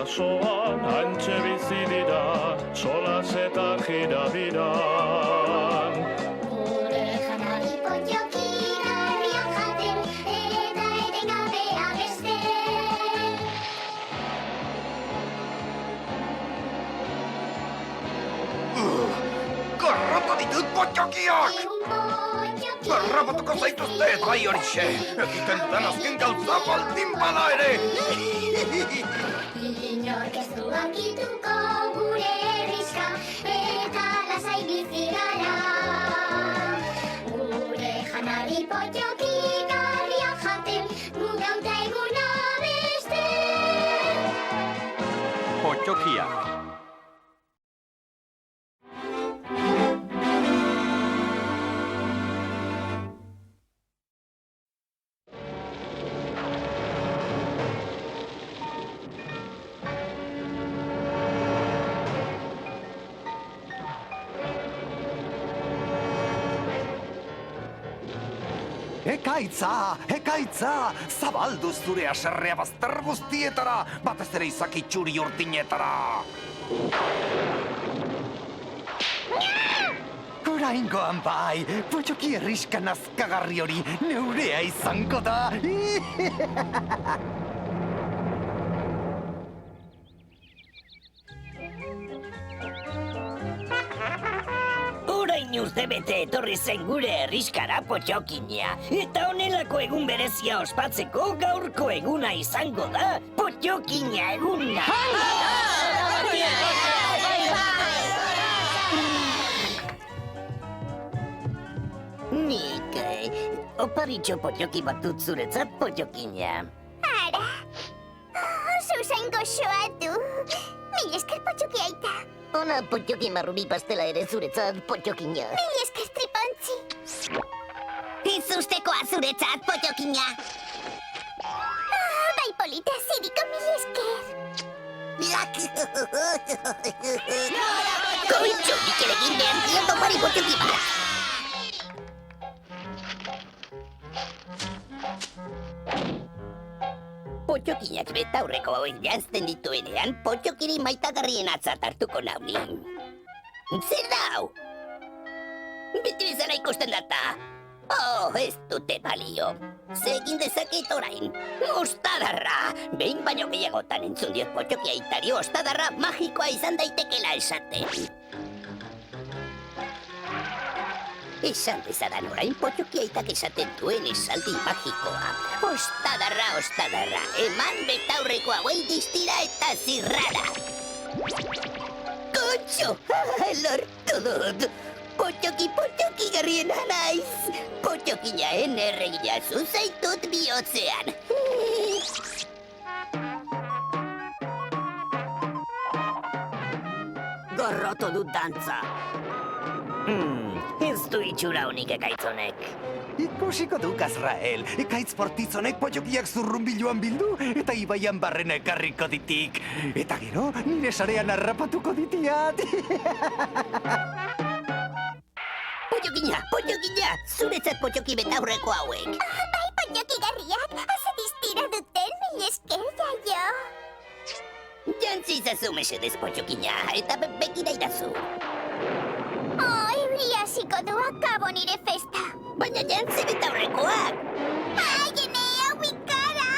basoan antxe bizi dira, solas eta jirabiran. Gure janari potioki garriak jaten, eta etengabe abesten. Garrapa ditut potjokiak! Egun potioki. Garrapatuko zaituzteet bai horixe! Egiten den azken gauza baldin bada ere! Inork ez du ankituko gure herriska, eta lasai bizi gara. Gure janari potioki garriak jaten, gu gauta egun abesten. Potjokiak. Ekaitza! Zabalduz zure aserrea bazter guztietara, batez ere izaki txuri urtinetara! Oraingoan bai, potjoki herriska nazkagarri hori neurea izango da! Orain urtebete etorri zen gure herriskara Potjokina. Eta honelako egun berezia ospatzeko gaurko eguna izango da Potjokina eguna. Nik, oparitxo Potjoki bat dut zuretzat Potjokina. Ara, zuzain goxoa du. Mil esker potjoki aita. Ona Potjoki marruri pastela ere zuretzat Potjokina. Mil esker tripontzi. Izustekoa zuretzat potjokina. Bai polita, ziriko mil esker. Koitxo, nik ere egin behar diot opari Potjoki bat. Potjokinak betaurreko hauek janzten dituenean, Potjokiri maitagarrien atzat hartuko nauni. Zer da hau? Beti bezala ikusten data. Oh, ez dute balio. Ze egin dezaket orain? Ostadarra! Behin baino gehiagotan entzun diot Potjoki aitari ostadarra magikoa izan daitekela esaten. Esan dezadan orain Potjoki aitak esaten duen esaldi magikoa. Ostadarra, eman betaurreko hauei distira eta zirrara. Kotxo, lortu dut. Potjoki garriena naiz. Potjokinaen erregina zuzaitut bihotzean. Gorroto dut dantza. Ez du itxura honik ekaitzonek. Ikusiko duk, Azrael. Ekaitz portizonek potjokiak zurrunbiloan bildu eta ibaian barrena ekarriko ditik. Eta gero, nire sarean harrapatuko ditiat. Potjokina, zuretzat Potjoki betaurreko hauek. Bai potjoki garriak, oso distira duten mil esker jaio. Jantzi izazu mesedez Potjokina, eta begira idazu. Euria hasiko du akabo nire festa. Baina jantzi betaurrekoak. Ai, ene, hau ikara.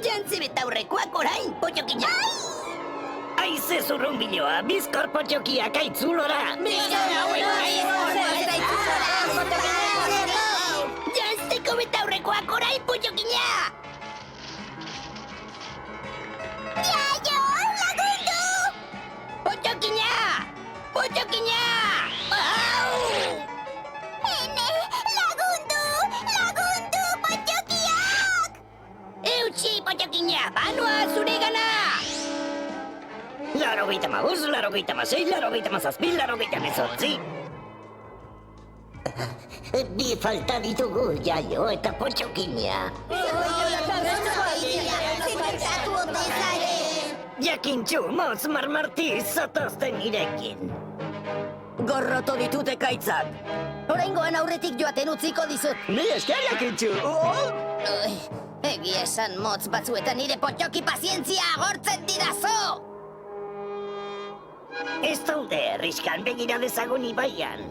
Jantzi betaurrekoak orain, Potjokina. Aize zurrunbiloa, bizkor Potjokiak aitzulora. Jantzteko betaurrekoak orain, Potjokina. Jaio, lagundu! Potjokina! Ene, lagundu! Potjokiak! Eutxi, Potjokina, banoa zure gana! 85, 86, 87, 88. Bi falta ditugu, jaio eta Potjokina. Jakintxu, motz marmarti zatozten nirekin. Gorroto ditut ekaitzak. Oraingoan aurretik joaten utziko dizut. Ni esker, Jakintxu! Egia esan motz batzuetan nire potxoki pazientzia agortzen didazu! Ez daude, herriskan begira dezagun ibaian.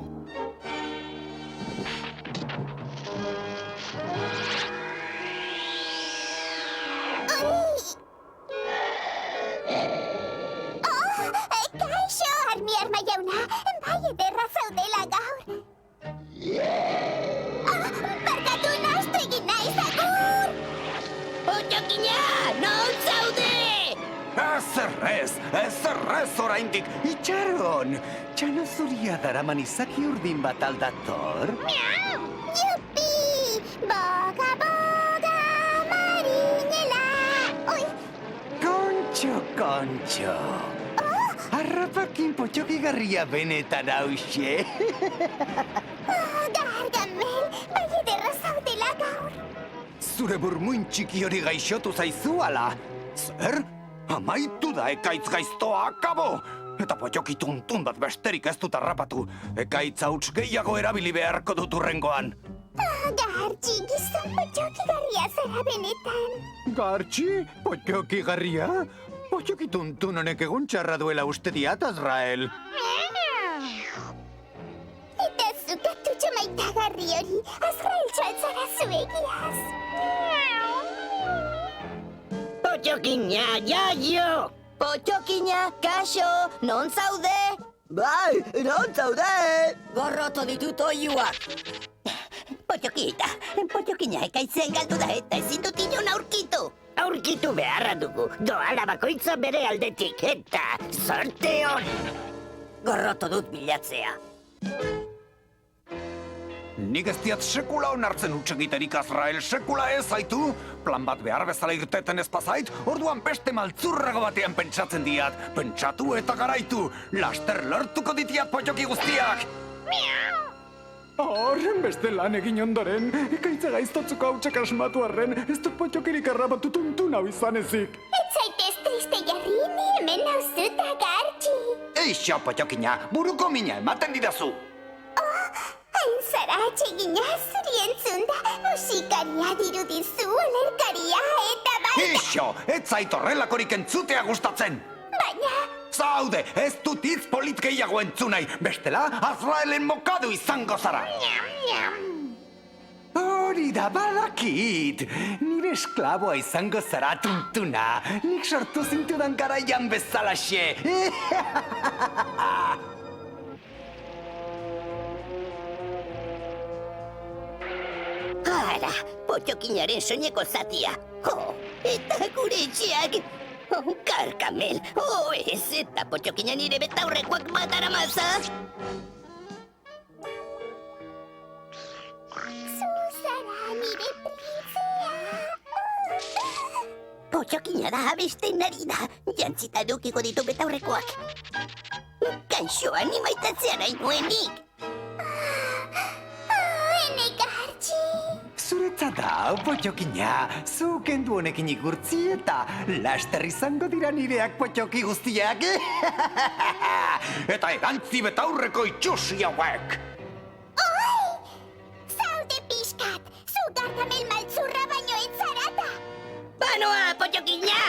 Kaixo, arma jauna, bai ederra zaudela gaur. Barkatu nahastu egin naiz, agur! Potxokina, non zaude? Ez oraindik, itxaron! Txano zuria daraman izaki urdin bat aldator? Miau! Yupi! Boga, boga, marinela! Ui! Kontxo! Harrapakin potxoki garria benetan hause. Gargamel, bai ederra zaudela gaur. Zure burmuin txiki hori gaixotu zaizu ala. Zer? Amaitu da ekaitz gaiztoa akabo! Eta potxoki tuntun bat besterik ez dut harrapatu. Ekaitz hauts gehiago erabili beharko dut urrengoan. Gartxi, gizon potxoki garria zara benetan. Gartxi? Potxoki garria? Potxoki tuntun honek egun txarra duela uste diat, Azrael. Eta zukatutxo maitagarri hori, Azrael txaltzara zuegiaz. Potxokina, jaio! Potxokina, kaixo, non zaude? Bai, non zaude? Gorroto ditut oiuak. Potxokina ekaitzen galdu da eta ezin dut inon aurkitu. Aurkitu beharra dugu, doala bakoitza bere aldetik, eta zorte hon! Gorroto dut bilatzea. Nik ez diat sekula onartzen hutsegiterik, Azrael, sekula ez zaitu? Plan bat behar bezala irteten ez pasait, orduan beste maltzurrago batean pentsatzen diat. Pentsatu eta garaitu, laster lortuko ditiat potxoki guztiak! Horren beste lan egin ondoren, ekaitza gaiztotzuko hautsak asmatu arren, ez dut potxokirik harrapatu tuntun hau izan ezik. Ez zaitez triste jarri, ni hemen nauzuta, Gartxi. Eixo, potxokina, buruko mina ematen didazu. Hain zara atsegina, zuri entzunda, musikaria dirudizu, olerkaria eta baita. Eixo, ez zait horrelakorik entzutea gustatzen. Baina, Zaude, ez dut hitz polit gehiago entzunai, bestela Azraelen mokadu izango zara. Hori da badakit, nire esklaboa izango zara tuntuna, nik sortu zintudan garaian bezalaxe. Hala, potxokinaren soineko zatia. Eta gure etxeak. Gargamel, ez eta potxokina nire betaurrekoak batara maza. zuzara nire printzea. Potxokina da abesten ari da. Jantzita edukiko ditu betaurrekoak. Kaixo animaitatzea nahi nuenik. Ene Gartxi. Zuretzat da, potxokina, zu kendu honekin igurtzi eta laster izango dira nireak potxoki guztiak. Eta erantzi betaurreko itxusi hauek. Zaude pixkat, zu Gargamel maltzurra baino ez zarata. Banoa, potxokina!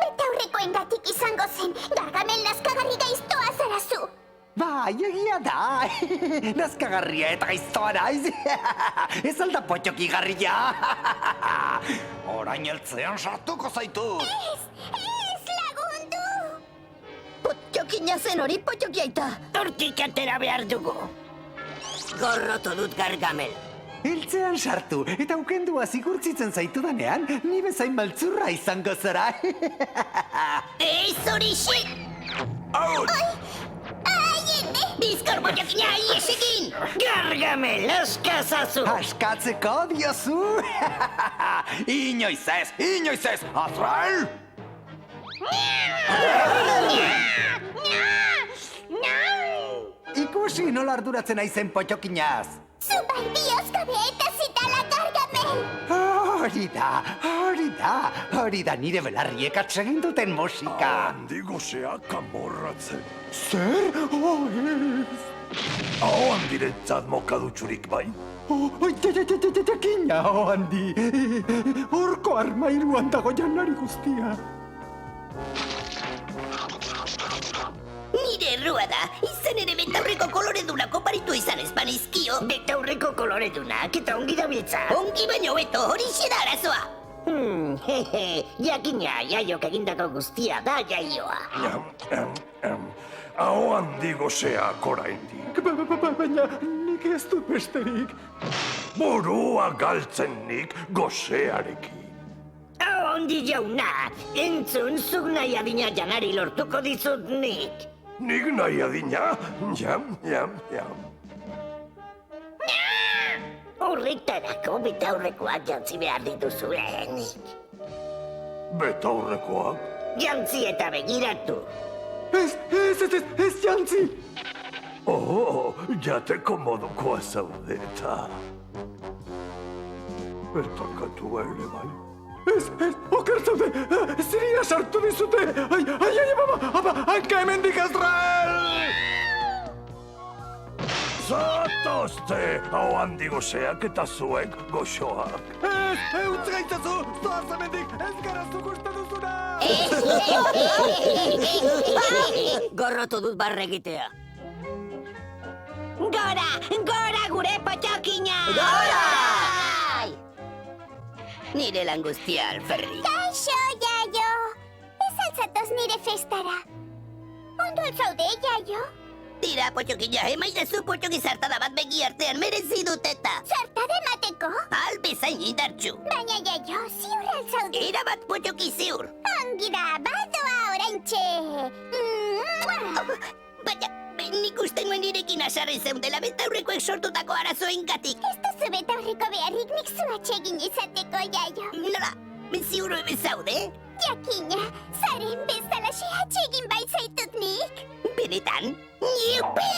Betaurrekoengatik izango zen, Gargamel nazkagarri gaiztoa zara zu. Bai, egia da. Nazkagarria eta gaiztoa naiz. Ez alda potxoki garria. Orain eltzean sartuko zaitu. Ez lagundu. Potxokina zen hori potxokiaita. Hortik atera behar dugu. Gorroto dut Gargamel. Eltzean sartu, eta ukendua zigurtzitzen zaitudanean, ni bezain maltzurra izango zara. Ez hori xik! Bizkor potxokina ies egin! Gargamel, askazazu! Askatzeko diozu? Inoiz ez, Azrael! Ikusi nola arduratzen aizen potxokinaz. Zu bai bihozko eta zitala Gargamel. hori da nire belarriek atsegin duten musika. handi goseak amorratzen. Zer? Ez. Hau handirentzat mokadutxurik bai. Jakina, handi. Horko armairuan dago janari guztia. Nire errua da, izan ere betaurreko koloredunako paritu izan espanizkio. Betaurreko koloredunak eta ongi dabiltza. Ongi baino beto, horixe da arazoa. Jakina, jaiok egindako guztia da jaioa. Hau handi goseak oraindik. Baina nik ez dut besterik. Burua galtzen nik gosearekin. Ondi jauna, entzun zuk nahi adina janari lortuko dizut nik. Nik nahi adina, jam. Horretarako betaurrekoak jantzi behar dituzuenik. Betaurrekoak. Jantzi eta begiratu. Ez jantzi. Oh, jateko modukoa zaude eta... Bertakatu ere bai. Ez, oker zaude. Ziria sartu dizute. Ai, baba, hanka hemendik Azrael! Zatozte, hau handi goseak eta zuek goxoak. Utz gaitzazu, zoaz hemendik, ez gara zuk uste duzuna! Gorrotu dut barre egitea. Gora gure potxokina! Gora! Nire lan guztia alferrik. Kaixo, jaio. Ez altzatoz nire festara. Ondo altzaude, jaio? Tira, potxokina, emaidezu potxoki zartada bat begi artean merezi dut eta. Zartada emateko? Albezain indartxu. Baina, jaio, ziur altzaude. Erabat potxoki ziur. Ongi da, badoa oraintxe. Baina, nik uste nuen nirekin asarri zeundela betaurrekoek sortutako arazoengatik. Ez duzu betaurreko beharrik nik zuatxegin izateko, jaio. Nola, ziur zaude? Jakina, zaren bezalaxe atxegin baitzaitut nik. Benetan? Iupi!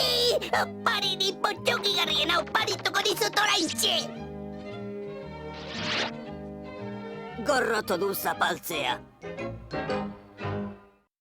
Pari ni potxoki garrien hau parituko dizut oraintxe! Gorrotu du zapaltzea.